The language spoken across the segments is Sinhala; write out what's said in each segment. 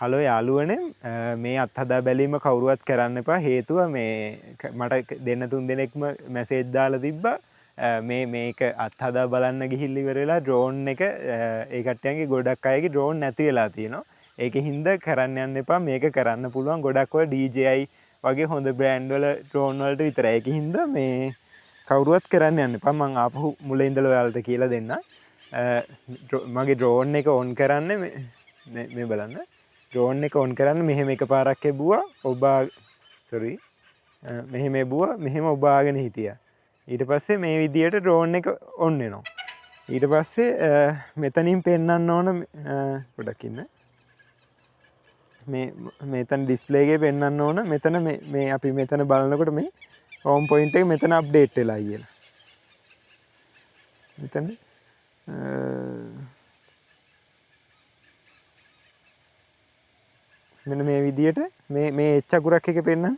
හලෝ යාළුවනේ මේ අත්හදා බැලීම කවුරුවත් කරන්න එපා හේතුව මේ මට දෙන්න තුන් දෙනෙක්ම මැසේජ් දාලා තිබ්බා මේක අත්හදා බලන්න ගිහිල්ලා ඉවර වෙලා ඩ්‍රෝන් එක ඒ කට්ටියන්ගේ ගොඩක් අයගේ ඩ්‍රෝන් නැති වෙලා තියෙනවා. ඒකෙන් හින්දා කරන්න යන්න එපා මේක කරන්න පුළුවන් ගොඩක් ඔය DJI වගේ හොඳ බ්‍රෑන්ඩ් වල ඩ්‍රෝන් වලට විතරයි. ඒකෙන් හින්දා මේ කවුරුවත් කරන්න යන්න එපා. මම ආපහු මුලින් ඉඳලා ඔයාලට කියලා දෙන්න. මගේ ඩ්‍රෝන් එක ඔන් කරන්න මේ බලන්න. ඩ්‍රෝන් එක ඔන් කරන්න මෙහෙම එකපාරක් එබුවා ඔබා සෝරි මෙහෙම එබුවා මෙහෙම ඔබාගෙන හිටියා. ඊට පස්සේ මේ විදියට ඩ්‍රෝන් එක ඔන් වෙනවා. ඊට පස්සේ මෙතනින් පෙන්වන්න ඕන පොඩක් ඉන්න. මෙතන ඩිස්ප්ලේ එකේ පෙන්වන්න ඕන මෙතන මේ අපි මෙතන බලනකොට මේ හෝම් පොයින්ට් එක මෙතන අප්ඩේට් වෙලා කියලා. මෙතන මෙන්න මේ විදියට මේ එච් අකුරක් එක පෙන්නන්න.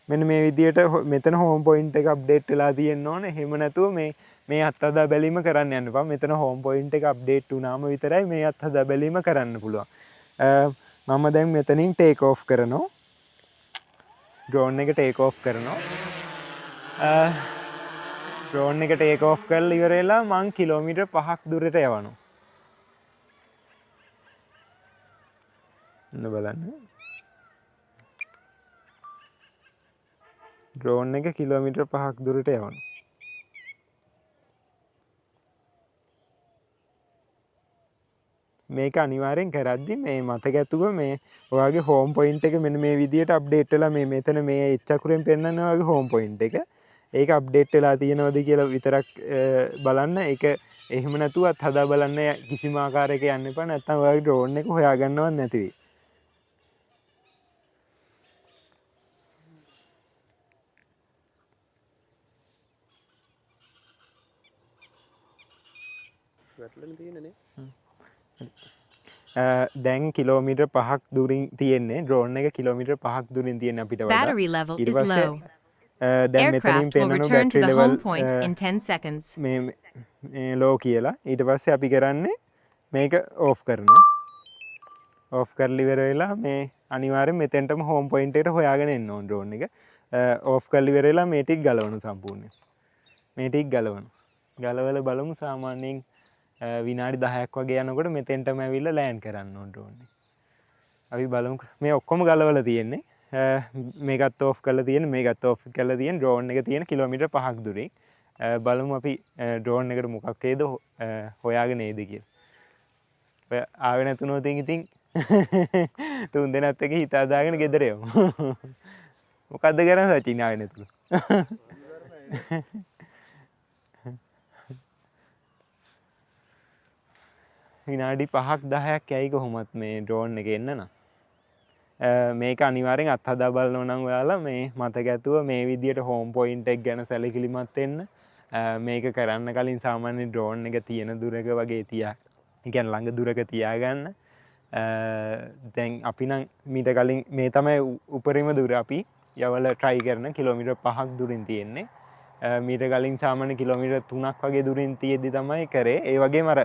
මෙන්න මේ විදියට මෙතන හෝම් පොයින්ට් එක අප්ඩේට් වෙලා තියෙන්න ඕනේ. එහෙම නැතුව මේ අත්හදා බැලීම කරන්න යන්න එපා. මෙතන හෝම් පොයින්ට් එක අප්ඩේට් වුණාම විතරයි මේ අත්හදා බැලීම කරන්න පුළුවන්. මම දැන් මෙතනින් ටේක් ඔෆ් කරනවා. ඩ්‍රෝන් එක ටේක් ඔෆ් කරනවා. ඩ්‍රෝන් එක ටේක් ඔෆ් කරලා ඉවර වෙලා මං කිලෝමීටර් 5ක් දුරට යවනවා. ඉන්න බලන්න. ඩ්‍රෝන් එක කිලෝමීටර් 5ක් දුරට යවනවා. මේක අනිවාර්යෙන් කරද්දි මේ මතක ඇතුව මේ ඔයාගේ හෝම් පොයින්ට් එක මෙන්න මේ විදියට අප්ඩේට් වෙලා මේ මෙතන මේ එච් අකුරෙන් පෙන්නන ඔයාගේ හෝම් පොයින්ට් එක. ඒක අප්ඩේට් වෙලා තියෙනවද කියලා විතරක් බලන්න. ඒක එහෙම නැතුව අත්හදා බලන්න කිසිම ආකාරයක යන්න එපා. නැත්නම් ඔයාගේ ඩ්‍රෝන් එක හොයාගන්නවත් නැති වෙයි. දැන් කිලෝමීටර් 5ක් දුරින් තියෙන්නේ ඩ්‍රෝන් එක කිලෝමීටර් 5ක් දුරින් තියෙන අපිට වඩා Battery level is low. දැන් මෙතනින් Aircraft will පෙන්නන return to battery the level home point in 10 seconds. මේ ලෝ කියලා ඊට පස්සේ අපි කරන්නේ මේක ඕෆ් කරනවා. ඕෆ් කරලා ඉවර වෙලා මේ අනිවාර්යෙන් මෙතෙන්ටම හෝම් පොයින්ට් එකට හොයාගෙන එන්න ඕන ඩ්‍රෝන් එක. ඕෆ් කරලා ඉවර වෙලා මේ ටික ගලවන සම්පූර්ණයෙන්. මේ ටික ගලවන. ගලවලා බලමු සාමාන්‍යයෙන් විනාඩි 10ක් වගේ යනකොට මෙතෙන්ටම ඇවිල්ලා ලෑන්ඩ් කරන්න ඕන ඩ්‍රෝන් එක. අපි බලමු මේ ඔක්කොම ගලවලා තියෙන්නේ. මේකත් ඕෆ් කරලා තියෙන්නේ මේකත් ඕෆ් කරලා තියෙන ඩ්‍රෝන් එක තියෙන කිලෝමීටර් 5ක් දුරින්. බලමු අපි ඩ්‍රෝන් එකට මොකක් වේද හොයාගෙන එයිද කියලා. ඔය ආවේ නැතුනොත් ඉතින් තුන් දෙනාත් එක්ක හිත හදාගෙන ගෙදර යමු. මොකද්ද කරන්නේ සචින් ආවේ නැතුව? විනාඩි 5ක් 10ක් යයි කොහොමත් මේ ඩ්‍රෝන් එකේ එන්න නම්. මේක අනිවාර්යෙන් අත්හදා බලනවා නම් ඔයාලා මේ මතක ඇතුව මේ විදියට හෝම් පොයින්ට් එක ගැන සැලකිලිමත් වෙන්න. මේක කරන්න කලින් සාමාන්‍ය ඩ්‍රෝන් එක තියෙන දුරක වගේ තියා. ඒ කියන්නේ ළඟ දුරක තියාගන්න. දැන් අපි නම් මීට කලින් මේ තමයි උපරිම දුර අපි යවල try කරන කිලෝමීටර් 5ක් දුරින් තියෙන්නේ. මීට කලින් සාමාන්‍ය කිලෝමීටර් 3ක් වගේ දුරින් තියෙද්දි තමයි කරේ. ඒ වගේම අර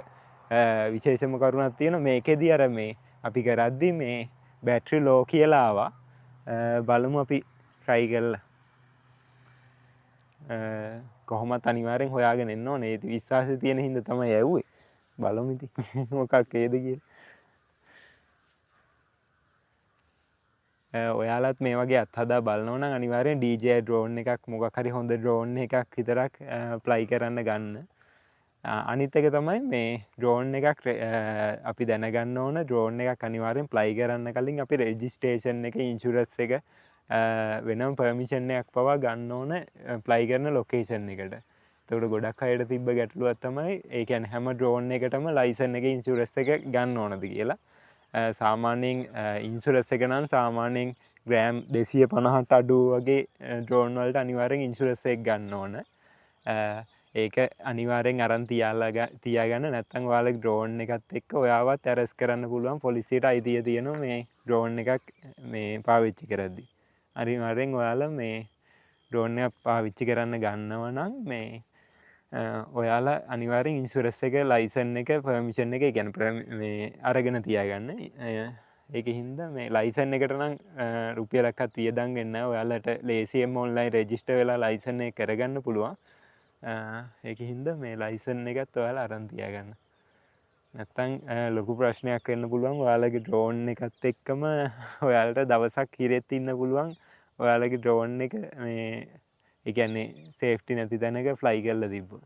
විශේෂම කරුණක් තියෙනවා මේකෙදි අර මේ අපි කරද්දි මේ බැටරි ලෝ කියලා ආවා. බලමු අපි try කරලා. කොහොමත් අනිවාර්යෙන් හොයාගෙන එන්න ඕනේ. ඒ විශ්වාසය තියෙන හින්දා තමයි ඇව්වේ. බලමු ඉතින් මොකක් වේද කියලා. ඔයාලත් මේ වගේ අත්හදා බලනවා නම් අනිවාර්යෙන් DJI ඩ්‍රෝන් එකක් මොකක් හරි හොඳ ඩ්‍රෝන් එකක් විතරක් ෆ්ලයි කරන්න ගන්න. අනිත් එක තමයි මේ ඩ්‍රෝන් එකක් අපි දැනගන්න ඕන ඩ්‍රෝන් එකක් අනිවාර්යෙන් ෆ්ලයි කරන්න කලින් අපි රෙජිස්ට්‍රේෂන් එක ඉන්ෂුරන්ස් එක වෙනම පර්මිෂන් එකක් පවා ගන්න ඕන ෆ්ලයි කරන ලොකේෂන් එකට. එතකොට ගොඩක් අයට තිබ්බ ගැටලුවක් තමයි ඒ කියන්නේ හැම ඩ්‍රෝන් එකටම ලයිසන් එක ඉන්ෂුරන්ස් එක ගන්න ඕනද කියලා. සාමාන්‍යයෙන් ඉන්ෂුරන්ස් එක නම් සාමාන්‍යයෙන් ග්‍රෑම් 250ට අඩු වගේ ඩ්‍රෝන් වලට අනිවාර්යෙන් ඉන්ෂුරන්ස් එක ගන්න ඕන. ඒක අනිවාර්යෙන් අරන් තියාගන්න නැත්නම් ඔයාලගේ ඩ්‍රෝන් එකත් එක්ක ඔයාවත් ඇරෙස්ට් කරන්න පුළුවන් පොලිසියට අයිතිය තියෙනවා මේ ඩ්‍රෝන් එකක් මේ පාවිච්චි කරද්දි. අනිවාර්යෙන් ඔයාලා මේ ඩ්‍රෝන් එක පාවිච්චි කරන්න ගන්නවා නම් මේ ඔයාලා අනිවාර්යෙන් ඉන්ෂුරන්ස් එක ලයිසන් එක පර්මිෂන් එක කියන්නේ මේ අරගෙන තියාගන්න. ඒක හින්දා මේ ලයිසන් එකට නම් රුපියලක්වත් වියදම් වෙන්නේ නැහැ. ඔයාලට ලේසියෙන්ම ඔන්ලයින් රෙජිස්ටර් වෙලා ලයිසන් එක කරගන්න පුළුවන්. ඒක හින්දා මේ ලයිසන් එකත් ඔයාලා අරන් තියාගන්න. නැත්තම් ලොකු ප්‍රශ්නයක් වෙන්න පුළුවන්. ඔයාලගේ ඩ්‍රෝන් එකත් එක්කම ඔයාලට දවසක් හිරෙත් ඉන්න පුළුවන්. ඔයාලගේ ඩ්‍රෝන් එක මේ ඒ කියන්නේ සේෆ්ටි නැති තැනක ෆ්ලයි කරලා තිබ්බොත්.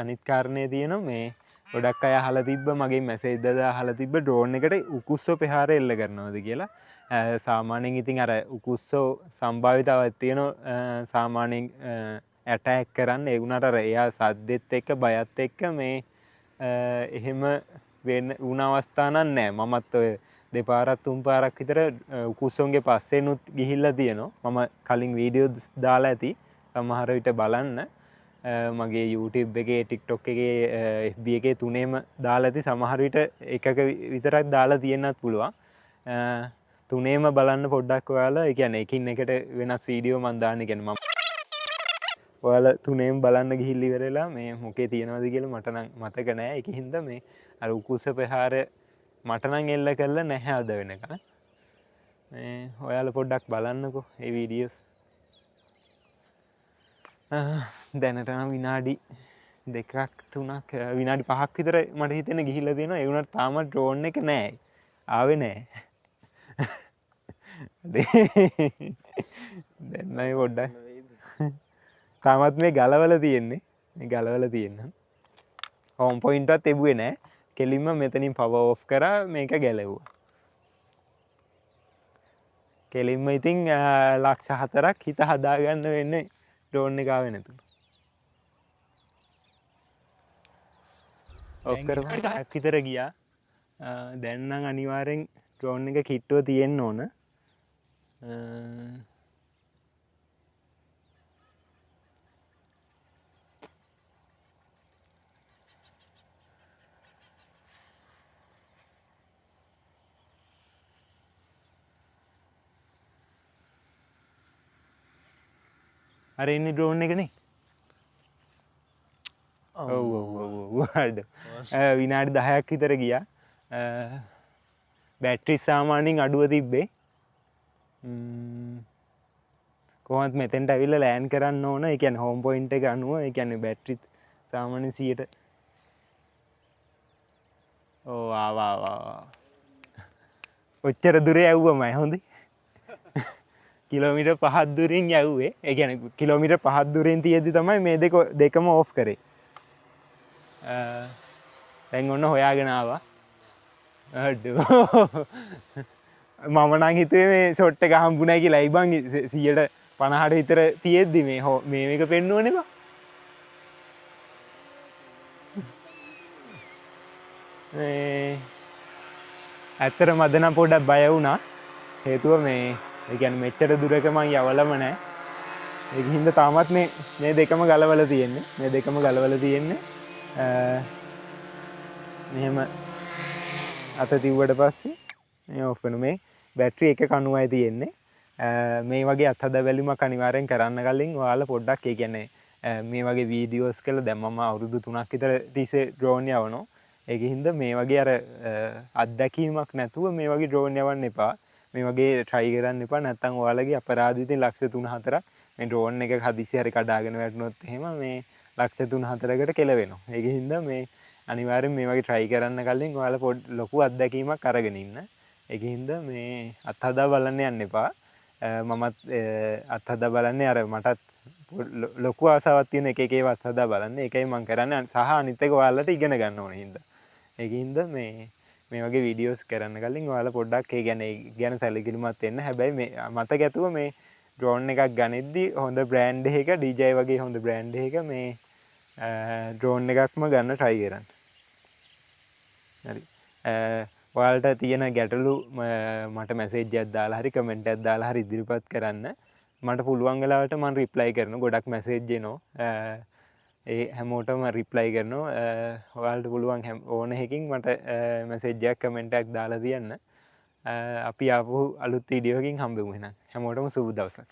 අනිත් කාරණේ තියෙනවා මේ ගොඩක් අය අහලා තිබ්බ මගේ මැසේජ් දාලා අහලා තිබ්බ ඩ්‍රෝන් එකට උකුස්සෝ ප්‍රහාර එල්ල කරනවද කියලා. සාමාන්‍යයෙන් ඉතින් අර උකුස්සෝ සම්භාවිතාවක් තියෙනවා සාමාන්‍යයෙන් ඇටැක් කරන්න. ඒ වුණාට අර එයා සද්දෙත් එක්ක බයත් එක්ක මේ එහෙම වෙන වුණ අවස්ථා නැහැ. මමත් ඔය දෙපාරක් තුන් පාරක් විතර උකුස්සෝන්ගේ පස්සෙනුත් ගිහිල්ලා තියෙනවා. මම කලින් වීඩියෝස් දාලා ඇති. සමහර විට බලන්න. මගේ YouTube එකේ TikTok එකේ FB එකේ තුනේම දාලා ඇති. සමහර විට එකක විතරක් දාලා තියෙන්නත් පුළුවන්. තුනේම බලන්න පොඩ්ඩක් ඔයාලා. ඒ කියන්නේ එකින් එකට වෙනස් වීඩියෝ මම දාන්නේ. කියන්නේ මම ඔයාලා තුනේම බලන්න ගිහිල්ලා ඉවරලා මේ මොකේ තියෙනවද කියලා මට නම් මතක නෑ. ඒක හින්දා මේ අර උකුස්ස ප්‍රහාර මට නම් එල්ල කරලා නැහැ අද වෙනකන්. මේ ඔයාලා පොඩ්ඩක් බලන්නකෝ මේ වීඩියෝස්. දැනට නම් විනාඩි 2ක් 3ක් විනාඩි 5ක් විතර මට හිතෙන ගිහිල්ලා තියෙනවා. ඒ වුණාට තාම ඩ්‍රෝන් එක නෑ. ආවේ නෑ. දැන් නයි පොඩ්ඩක්. තාමත් මේ ගලවලා තියෙන්නේ. මේ ගලවලා තියෙනවා. හෝම් පොයින්ට් එකත් එබුවේ නෑ. කෙලින්ම මෙතනින් පවර් ඔෆ් කරා මේක ගැලෙව්වා. කෙලින්ම ඉතින් ලක්ෂ 4ක් හිත හදාගන්න වෙන්නේ ඩ්‍රෝන් එක ආවේ නැතුව. ඔෆ් කරපුවා 10ක් විතර ගියා. දැන් නම් අනිවාර්යෙන් ඩ්‍රෝන් එක කිට්ටුව තියෙන්න ඕන. අර ඉන්නේ ඩ්‍රෝන් එකනේ. විනාඩි 10ක් විතර ගියා. බැටරි සාමාන්‍යයෙන් අඩුව තිබ්බේ. කොහොමත් මෙතෙන්ට ඇවිල්ලා ලෑන්ඩ් කරන්න ඕන. ඒ කියන්නේ හෝම් පොයින්ට් එක අනුව ඒ කියන්නේ බැටරිත් සාමාන්‍යයෙන් 100ට ආවා. ඔච්චර දුර යවුවමයි හොඳේ. කිලෝමීටර් 5ක් දුරින් යවුවේ. ඒ කියන්නේ කිලෝමීටර් 5ක් දුරින් තියෙද්දි තමයි මේ දෙකම ඕෆ් කරේ. දැන් ඔන්න හොයාගෙන ආවා. මම නම් හිතුවේ මේ ෂොට් එක හම්බුනායි කියලා. යි බං 150ට විතර තියෙද්දි මේ මේක පෙන්නුවනේ බං. ඇත්තට මද නම් පොඩ්ඩක් බය වුණා. හේතුව මේ ඒ කියන්නේ මෙච්චර දුරක මං යවලම නැහැ. ඒක හින්දා තාමත් මේ දෙකම ගලවලා තියෙන්නේ. මෙහෙම අත තිව්වට පස්සේ මේ ඔෆ් වෙන මේ බැටරි 190යි තියෙන්නේ. මේ වගේ අත්හදා බැලීමක් අනිවාර්යෙන් කරන්න කලින් ඔයාලා පොඩ්ඩක් ඒ කියන්නේ මේ වගේ වීඩියෝස් කළා. දැන් මම අවුරුදු 3ක් විතර තිස්සේ ඩ්‍රෝන් යවනවා. ඒක හින්දා මේ වගේ අර අත්දැකීමක් නැතුව මේ වගේ ඩ්‍රෝන් යවන්න එපා. මේ වගේ try කරන්න එපා. නැත්තම් ඔයාලගේ අපරාධ ඉතින් ලක්ෂ 3-4ක් මේ ඩ්‍රෝන් එක හදිස්සි හරි කඩාගෙන වැටුනොත් එහෙම මේ ලක්ෂ 3-4කට කෙලවෙනවා. ඒක හින්දා මේ අනිවාර්යෙන් මේ වගේ try කරන්න කලින් ඔයාලා ලොකු අත්දැකීමක් අරගෙන ඉන්න. ඒක හින්දා මේ අත්හදා බලන්න යන්න එපා. මමත් අත්හදා බලන්නේ අර මටත් ලොකු ආසාවක් තියෙන එක ඒවා අත්හදා බලන්න. ඒකයි මම කරන්නේ. සහ අනිත් එක ඔයාලට ඉගෙන ගන්න ඕන හින්දා. ඒක හින්දා මේ වගේ වීඩියෝස් කරන්න කලින් ඔයාලා පොඩ්ඩක් ඒ ගැන සැලකිලිමත් වෙන්න. හැබැයි මේ මතක ඇතුව මේ ඩ්‍රෝන් එකක් ගනිද්දි හොඳ බ්‍රෑන්ඩ් එකක DJI වගේ හොඳ බ්‍රෑන්ඩ් එකක මේ ඩ්‍රෝන් එකක්ම ගන්න try කරන්න. හරි. ඔයාලට තියෙන ගැටලු මට මැසේජ් එකක් දාලා හරි කමෙන්ට් එකක් දාලා හරි ඉදිරිපත් කරන්න. මට පුළුවන් වෙලාවට මම රිප්ලයි කරනවා. ගොඩක් මැසේජ් එනවා. ඒ හැමෝටම රිප්ලයි කරනවා. ඔයාලට පුළුවන් ඕන එකකින් මට මැසේජ් එකක් කමෙන්ට් එකක් දාලා තියන්න. අපි ආපහු අලුත් වීඩියෝ එකකින් හම්බෙමු එහෙනම්. හැමෝටම සුබ දවසක්.